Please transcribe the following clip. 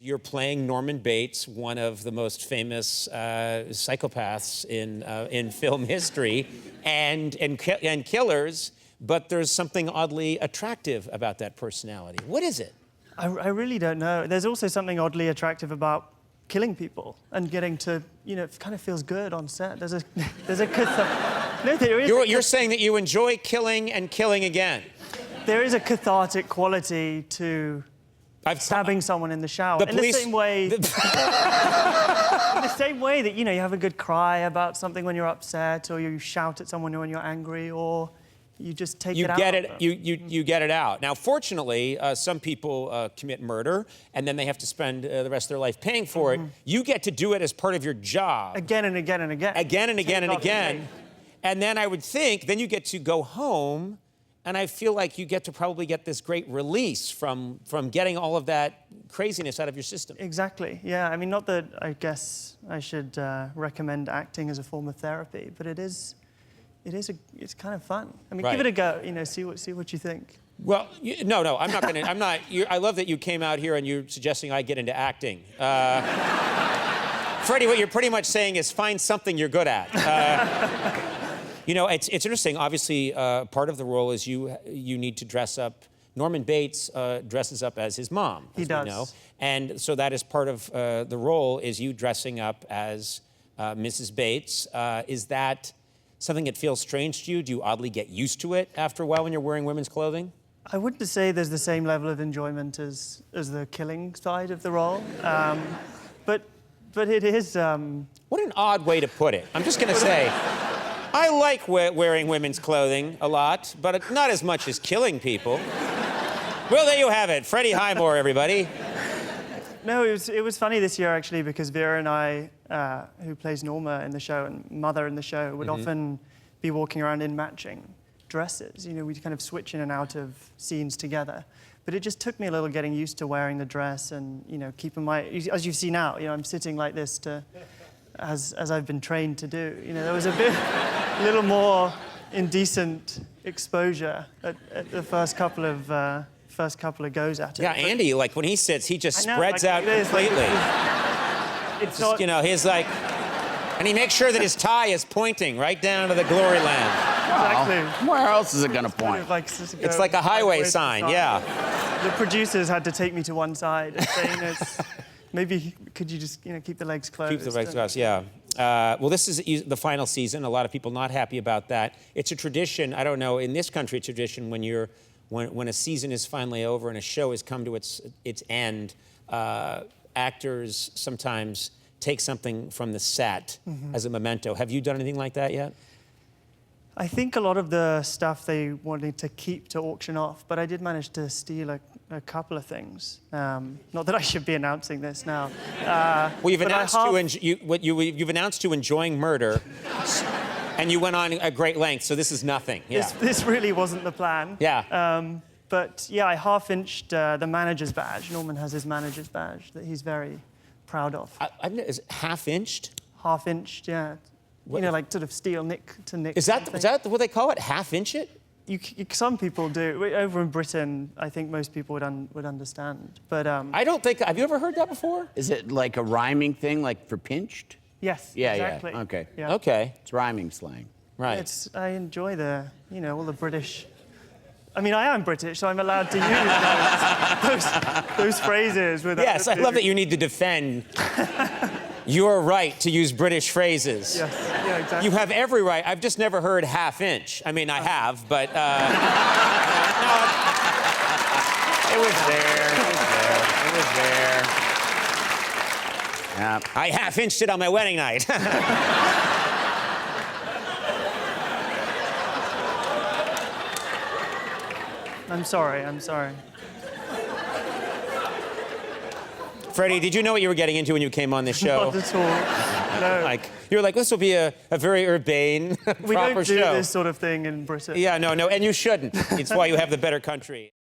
You're playing Norman Bates, one of the most famous psychopaths in film history, and killers. But there's something oddly attractive about that personality. What is it? I really don't know. There's also something oddly attractive about killing people and getting to, it kind of feels good on set. There's a no, there is. You're saying that you enjoy killing and killing again. There is a cathartic quality to stabbing someone in the shower. In the same way. In the same way that, you have a good cry about something when you're upset, or you shout at someone when you're angry, or you just take it out. You get it out. Now, fortunately, some people commit murder, and then they have to spend the rest of their life paying for it. You get to do it as part of your job. Again and again and again. Again and again and again. And then I would think, then you get to go home, and I feel like you get to probably get this great release from getting all of that craziness out of your system. Exactly, yeah. I mean, not that I guess I should recommend acting as a form of therapy, but it's kind of fun. I mean, give it a go, see what you think. Well, no, I'm not gonna, I love that you came out here and you're suggesting I get into acting. Freddie, what you're pretty much saying is find something you're good at. It's interesting. Obviously, part of the role is you need to dress up. Norman Bates dresses up as his mom. He does. We know. And so that is part of the role, is you dressing up as Mrs. Bates. Is that something that feels strange to you? Do you oddly get used to it after a while when you're wearing women's clothing? I wouldn't say there's the same level of enjoyment as the killing side of the role. But it is... What an odd way to put it. I'm just going to say... I like wearing women's clothing a lot, but not as much as killing people. Well, there you have it. Freddie Highmore, everybody. No, it was funny this year, actually, because Vera and I, who plays Norma in the show and Mother in the show, would often be walking around in matching dresses. We'd kind of switch in and out of scenes together. But it just took me a little getting used to wearing the dress and, keeping my... As you see now, I'm sitting like this as I've been trained to do. There was a little more indecent exposure at the first couple of goes at it. Yeah, Andy, like when he sits, he just spreads out completely. It's not... he's like, and he makes sure that his tie is pointing right down to the glory land. Exactly. Where else is it going to point? It's like a highway sign, yeah. The producers had to take me to one side and say, maybe could you just, keep the legs closed? Keep the legs closed, yeah. Well, this is the final season. A lot of people not happy about that. It's a tradition. I don't know. In this country, it's a tradition when a season is finally over and a show has come to its end. Actors sometimes take something from the set as a memento. Have you done anything like that yet? I think a lot of the stuff they wanted to keep to auction off, but I did manage to steal a couple of things. Not that I should be announcing this now. Well, you've announced to enjoying murder, and you went on a great length. So this is nothing. Yeah. This really wasn't the plan. Yeah. But yeah, I half-inched the manager's badge. Norman has his manager's badge that he's very proud of. Is it half-inched? Half-inched, yeah. Like sort of steal nick to nick. Is that what they call it? Half-inch it? Some people do. Over in Britain, I think most people would understand. But I don't think. Have you ever heard that before? Is it like a rhyming thing, like for pinched? Yes. Yeah. Exactly. Yeah. Okay. Yeah. Okay. It's rhyming slang. Right. I enjoy all the British. I mean, I am British, so I'm allowed to use those phrases. Yes, I love that you need to defend your right to use British phrases. Yes, yeah, exactly. You have every right. I've just never heard half-inch. I mean, I have, but... no, it was there. It was there. Yeah. I half-inched it on my wedding night. I'm sorry. Freddie, did you know what you were getting into when you came on this show? Not at all. No. You were like, this will be a very urbane, proper show. We don't do this sort of thing in Britain. Yeah, no, and you shouldn't. It's why you have the better country.